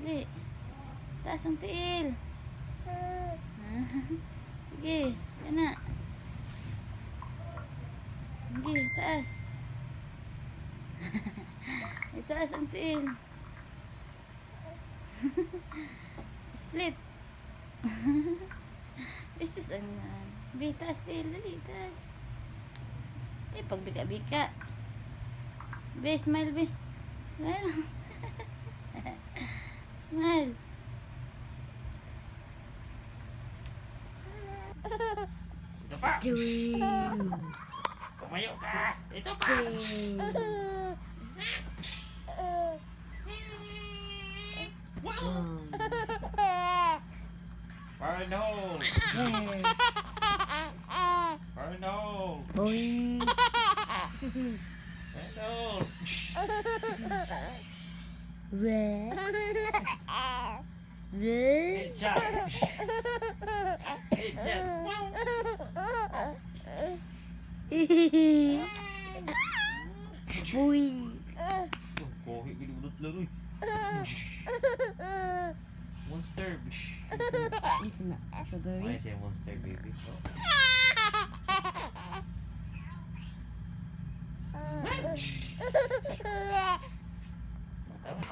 Dali. Taas ang tiil. Sige, yan na. Sige, taas. Itaas ang tiil. Split. This is ano. Taas tiil, dali, taas. Pagbika-bika. Smile, smile. Smile. Ito pa. Tumayo ka. Ito pa. Wow. Parno. Parno. Boing. Parno. Red. Good job. Good job. Boing. Kohi gini-ulot lang uy. Monster. Ito na. Strawberry. Why siya monster baby? Tama.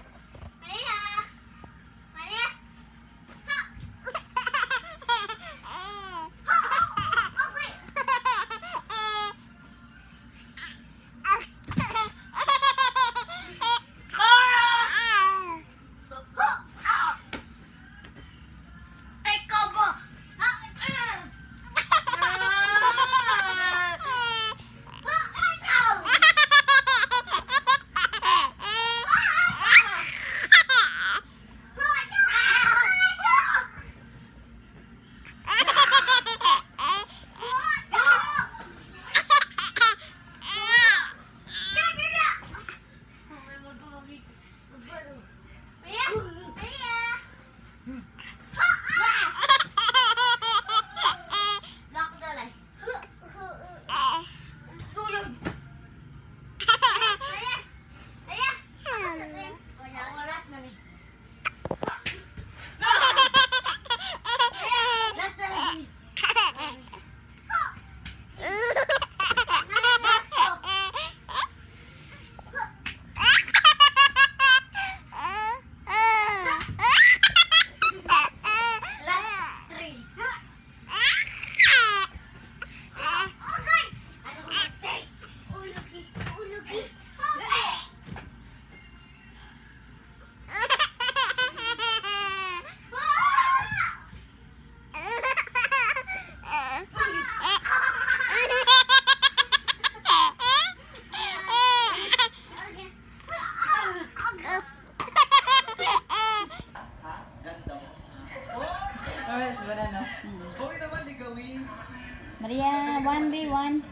Maria, 1v1.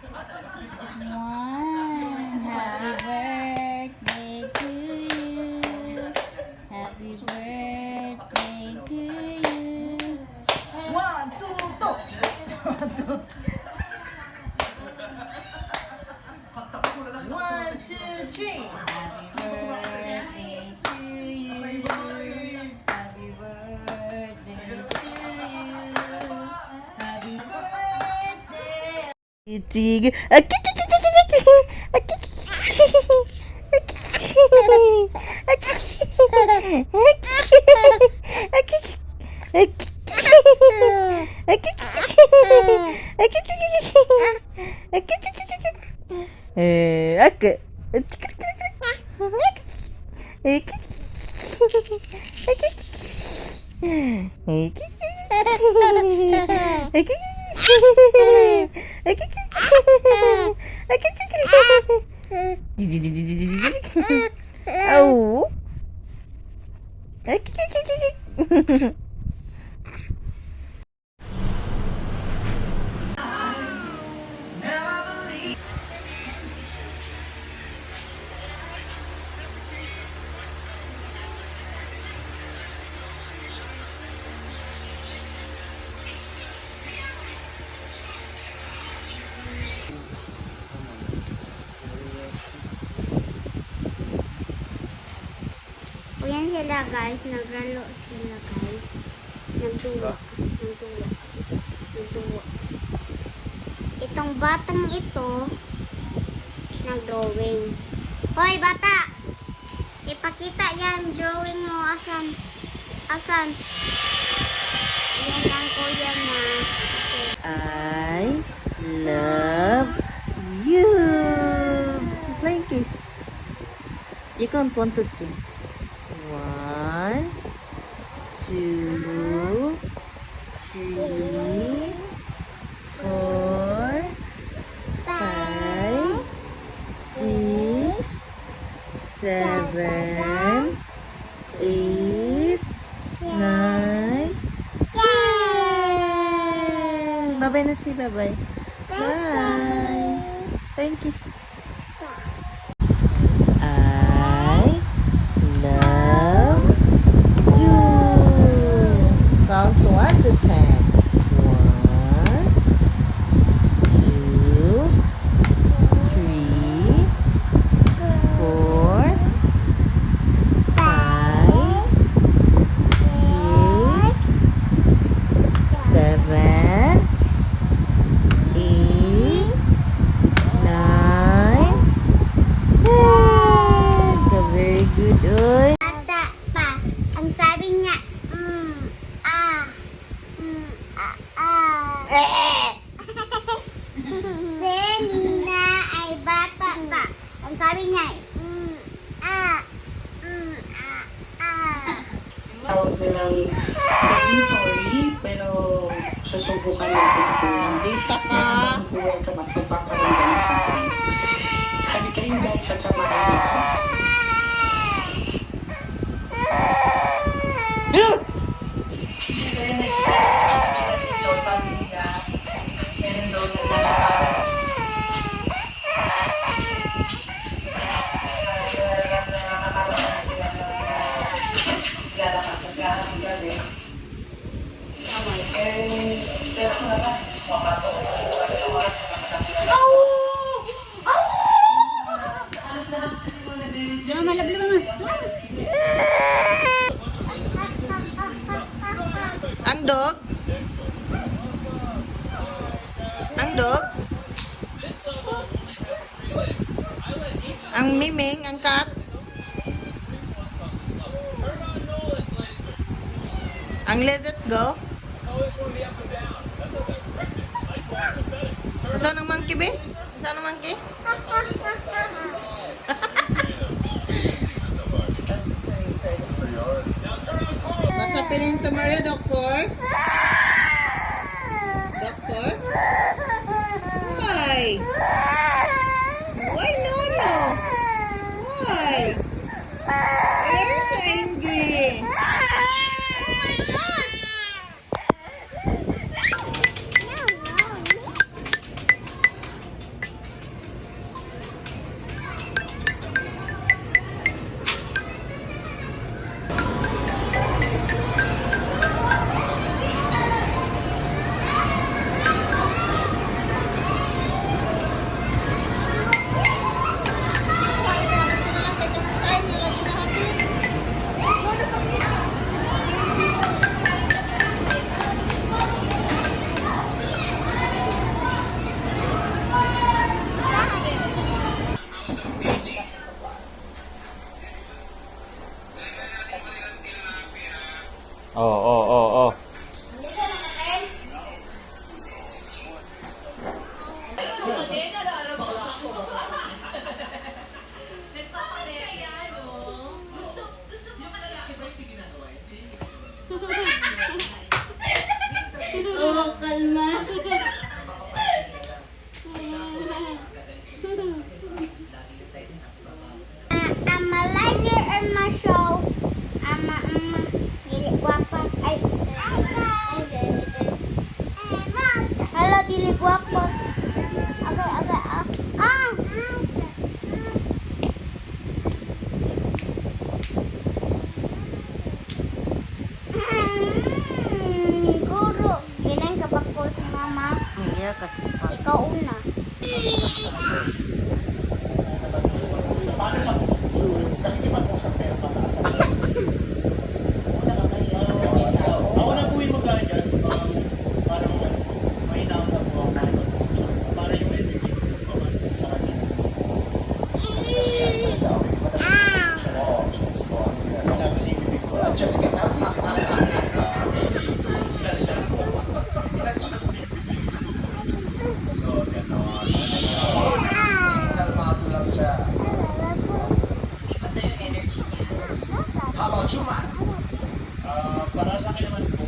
Happy birthday to you. Happy birthday to you. 1, 2, 2. 1, 2, 3. Happy birthday to you. Happy birthday to you. Happy birthday. Tig. Oh. Yan si sila guys, naglaro sila guys. Nagtuwa. Itong batang ito, nag-drawing. Hoy bata! Ipakita yan, drawing mo. Asan? Yan ang kuya na. I love you. Flying kiss. You count 1, 2, 3. 1, 2, 3, 4, 5, 6, 7, 8, 9, 10. Bye-bye na si bye-bye. Bye. Thank you. I love you. Count 1 to 10. 1, 2, 3, 4, 5, 6, 7, 8, 9, 10. Very good, oy. Bata pa. Ang sabi niya, Si Nina ay bata pa. Ang sabi niya ay, Tawag nilang inventory, pero susubukan natin ito ng data ka. Magbubuhay ka magpapakaroon sa akin. Sabi kayo guys at samahan dito. Hindi kayo na-expect sa dito, sabi niya, meron daw naglalakad. Ang dog? Ang dog? Ang miming, ang cat? Ang let it go? Saan ang monkey, be? Saan ang monkey? What's happening to Maria, doctor? Doctor? Why? Why no? Why? Why are you so angry? Oh. Oh, kalma. Malayer and ma-show. Dili guwapa. Hala, dili guwapa. Guru, ginang kabako si mama. Iya kasi pa. Ikaw una. Paano pag-iwan? Kasi iba po sa pera, mataas ang price. Para sa akin naman po.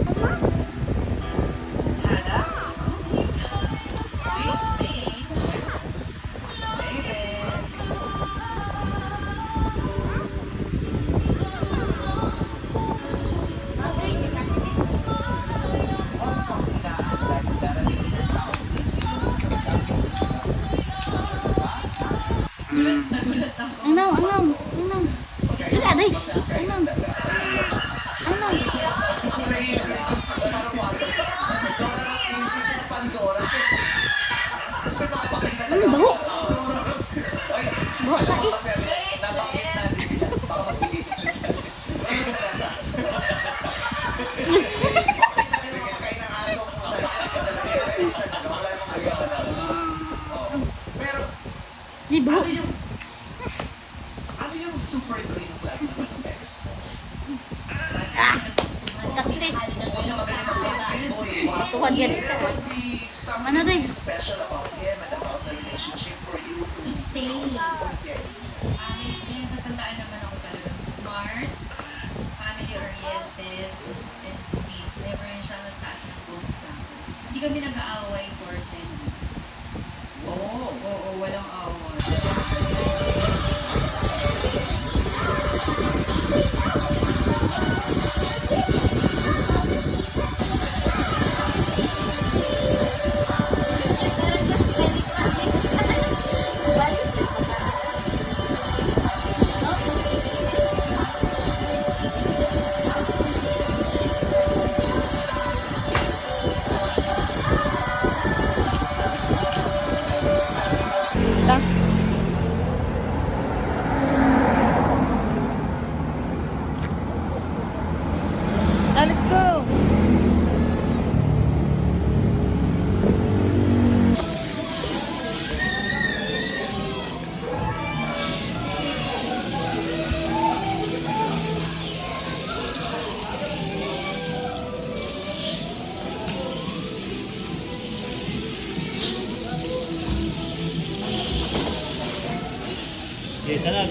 Okay, si Pati. Ano? Wala, day. Baho. Baho ka eh. Di baho. Ano yung super dream plan mo ng ex mo? Success. Kung siya magaling mag-business eh. Tuhad yan. There must be Ano something rin? special about him and about the relationship for you to Stay. forget. Yung natandaan naman ako talagang smart, family-oriented, and sweet. Never rin siya nagtaas ng boses sa akin. Hindi kami nag-aaway for 10 years. Oo, walang away. Now, let's go. Okay, tanap.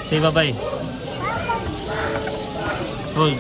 Say bye-bye. Hold.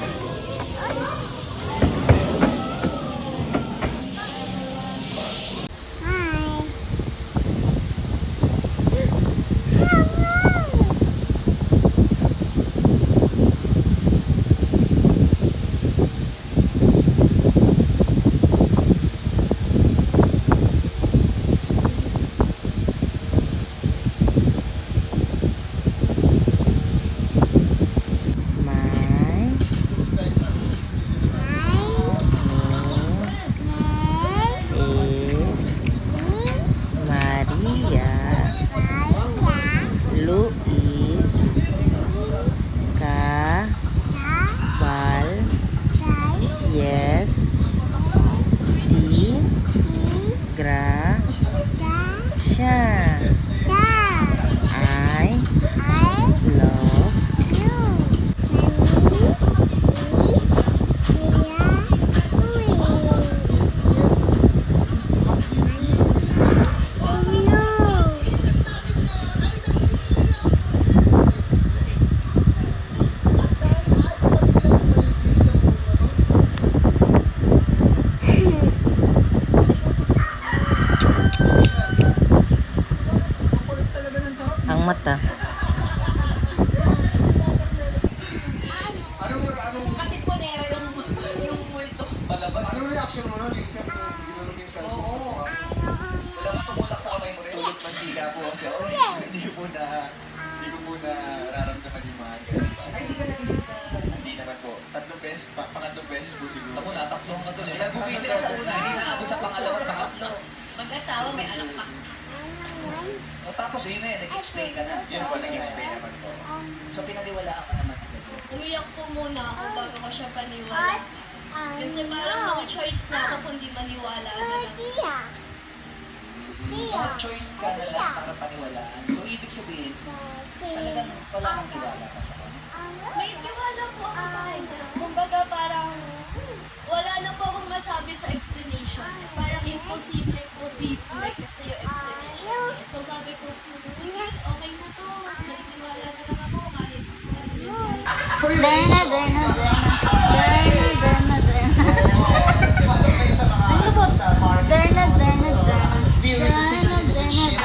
Luis Cabal. Yes. Gracia. I love ang mata. Katipunera yung multo. Anong reaction mo nun? Yung ginanong yung cellphone sa mukha? Wala ba tumulak sa kamay mo rin? Tulog mantika po kasi hindi ko po nararamdaman yung mga ganun pa. Ay, hindi ka nag-isip sa... Hindi naman po. Pangatlong beses po siguro. Ako, nasaklong ka tuloy. Nag-umpisa ka sa una, hindi naabot sa pangalawa at pangatlo. Mag-asawa, may anak pa. O tapos yun na yun, nag-explain ka na. Yun po, nag-explain naman po. So pinaniwalaan ka naman. Umiyak po muna ako bago ko siya paniwala. Kasi parang no choice na ako kundi maniwala na lang. Mga choice ka na lang para paniwalaan. So ibig sabihin, talagang wala kang tiwala ka sa kanya. May tiwala po ako sa kanya. Kumbaga parang wala na po akong masabi sa explanation. Parang imposible kasi yung explanation niya. So sabi ko, sige, okay na to. Nagtiwala Derna, derna, derna. Pasok kayo sa mga sa party. Derna, derna, derna. Beer with the senior citizenship.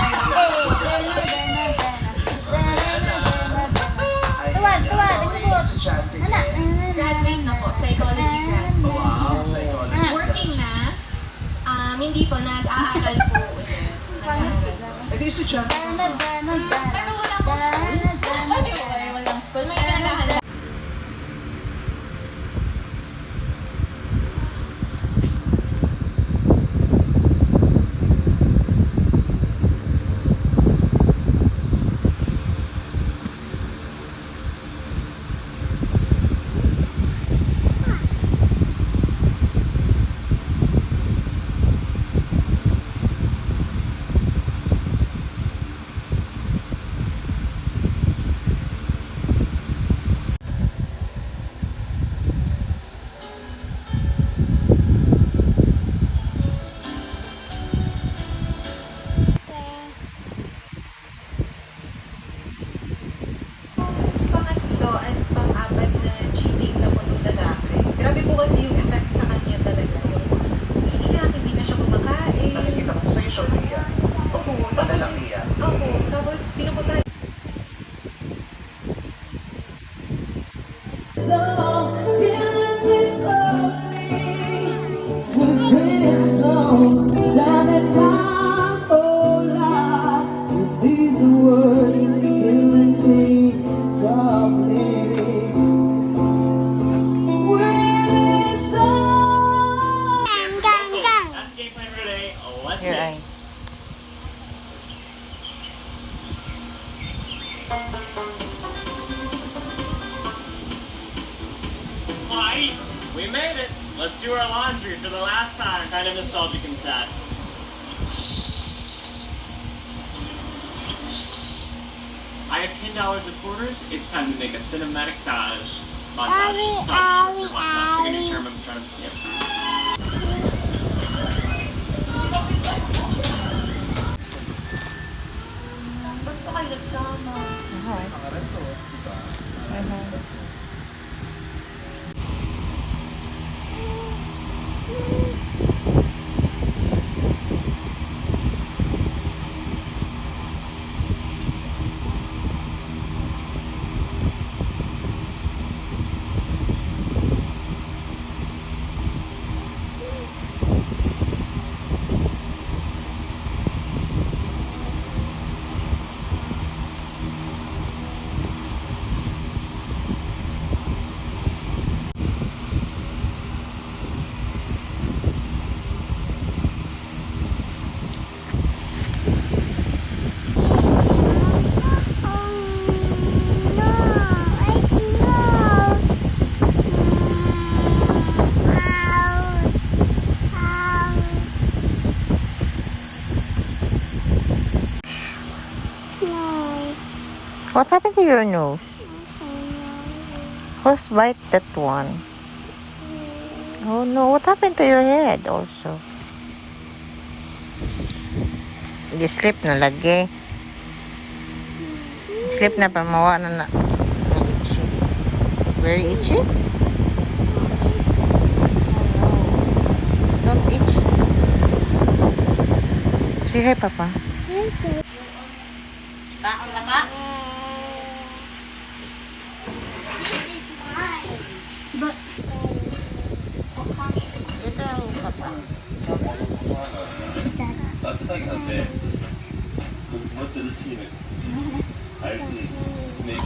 Tuwad, tuwad, Ikaw ay estudyante. Graduate na po, psychology grad. Wow, psychology. Working na? Hindi po, nag-aaral po. Eh di estudyante ka na. Pero wala po school. Anyway, walang school. May pinag-aaral. Pangatlo at pang-apat na cheating na po ng lalaki. Grabe po kasi yung effect sa kanya talaga. Yung iiyak, hindi na siya kumakain. Nakikita ko po sa iyo, Sophia. Opo, tapos Lalaki yan. opo, tapos pinupunta That's game plan for today. Let's Your go. eyes. Alright, we made it. Let's do our laundry for the last time. Kind of nostalgic and sad. I have $10 of quarters. It's time to make a cinematic montage. Montage. Term I'm trying to. Yep. Ba't pa kayo nagsama? Mga rason, di ba? Mga rason. What happened to your nose? Who's bite that one? Oh no, what happened to your head also? You sleep na lagi. Sleep na pa mawa na na. Itchy. Very itchy? Don't itch. Say hi, Papa. Kaon na ka? This is mine. But... Ito, Papa. 暖かい風で持ってるチームあいつね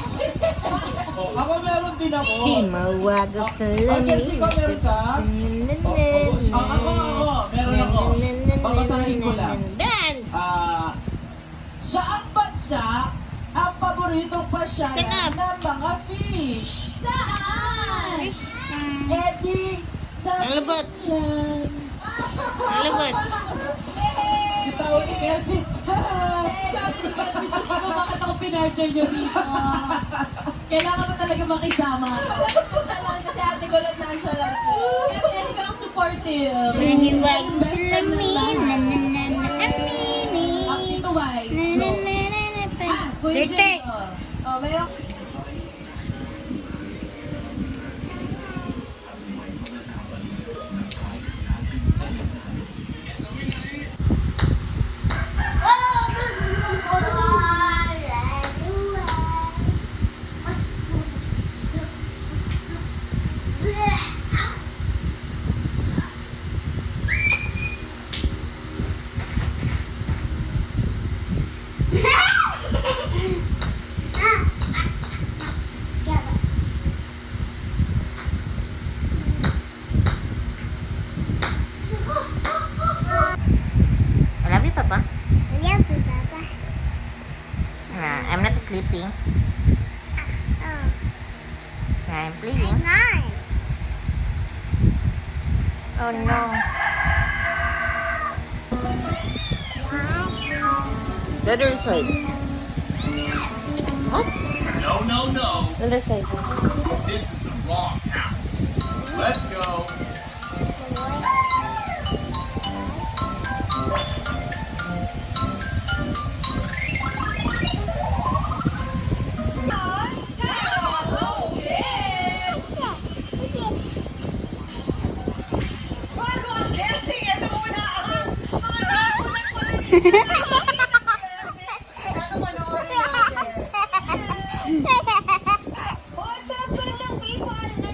Ako meron din ako. Mawagak sa Kasi ikaw meron ka? Meron ako. Babasahin ko lang. Dance! Saang bansa ang paboritong pasyalan ng mga fish? Saan? Eddie, sa Nalabot. Finland. Nalabot. Itaw ni Elsie. Diyos ko, bakit ako pinartner nyo dito? Kailangan mo talaga makisama. Nonchalant kasi ate ko lang nonchalant. Kaya hindi ka lang supportive. Mahiwag salamin, amini. Ang ito, why? Kuya Dirty. Jay, meron sleeping? Yeah, I'm playing. Nine. Oh no. The other side. What? No. The other side. This is the wrong house. Let's go.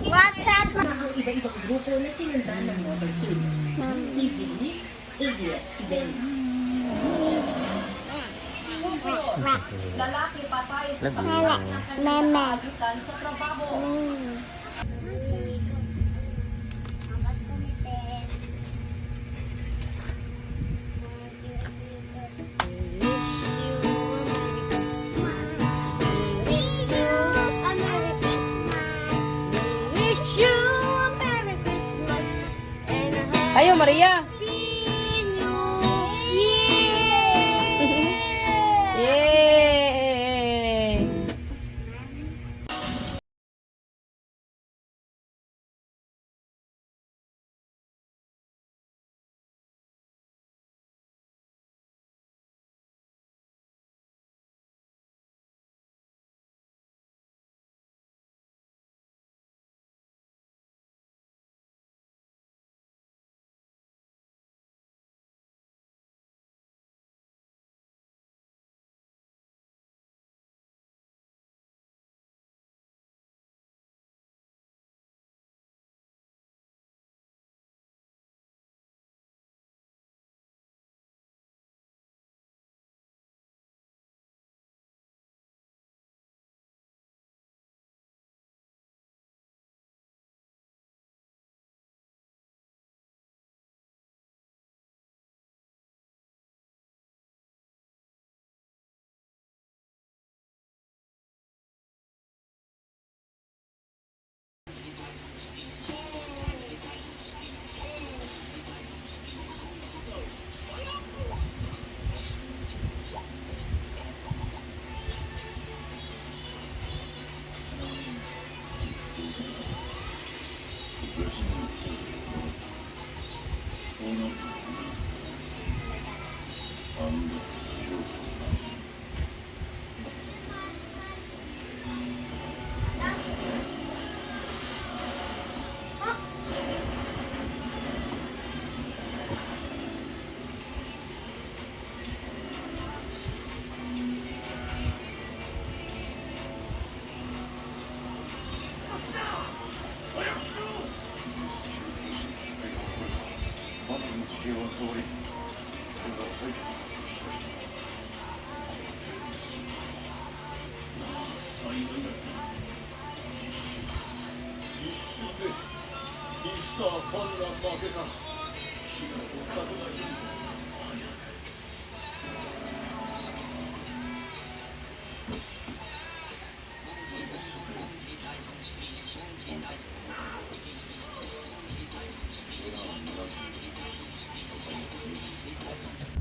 WhatsApp. Ang iba-ibang grupo na sinundan ng motorcade. Easily, alias si Venus. Lalaki patay sa Meme. kagitan sa trabaho. Abas kumitin. Ayo, Maria. Yay!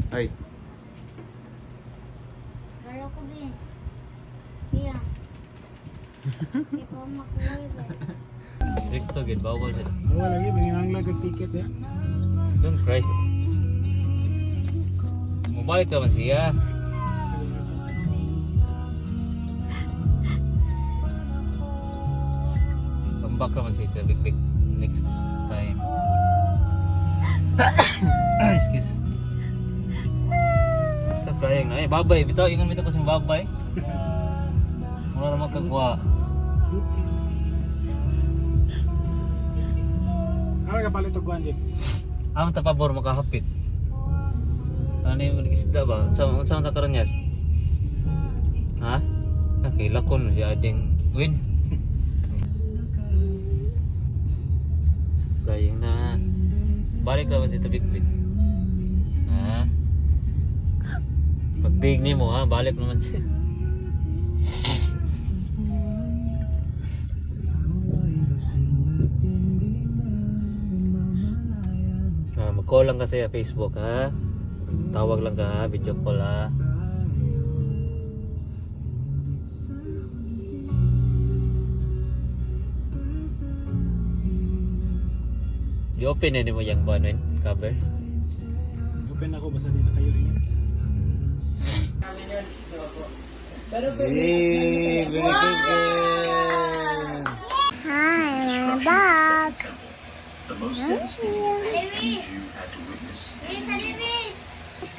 Ay, Pero ko din. Iya. Ikaw makuha ba? stricto gid bawal sila. Bawal lagi, manginanglag ang ticket ya. Don't cry. Mabalik ka man siya. Come back ka man siya big next time. Excuse. Stop crying na. Babay. Bitaw, ingon bitaw ko sa babay. Wala naman kagwa. Ano ka palit og kuan din? Ang tapabor makahapit. Ano yung isda ba? Saan ang takaran yan? Ha? Nakilakon si ading win. Flying na. Balik naman dito big. Ha? Pag big ni mo ha, balik naman siya. Mag-call lang kasi sa Facebook ha. Tawag lang ka ha, video call ha. I-open na mo yung kuanin, cover. Open ako, basta di na kayo rin. Hey, very good girl. Hi, my dog. The most devastating things you had to witness, but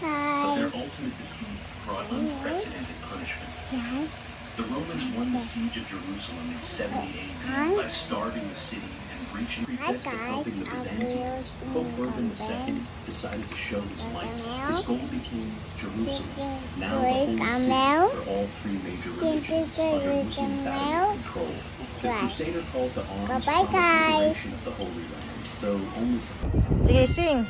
their ultimate defeat brought unprecedented punishment. The Romans won the siege of Jerusalem in 70 AD by starving the city and breaching pretext of helping the Byzantines. Pope Urban II decided to show his might. His goal became Jerusalem, now the holy city where all three major religions under Muslim Vatican control. The Crusader call to arms promised the liberation of the Holy Land, though only Sige, sing.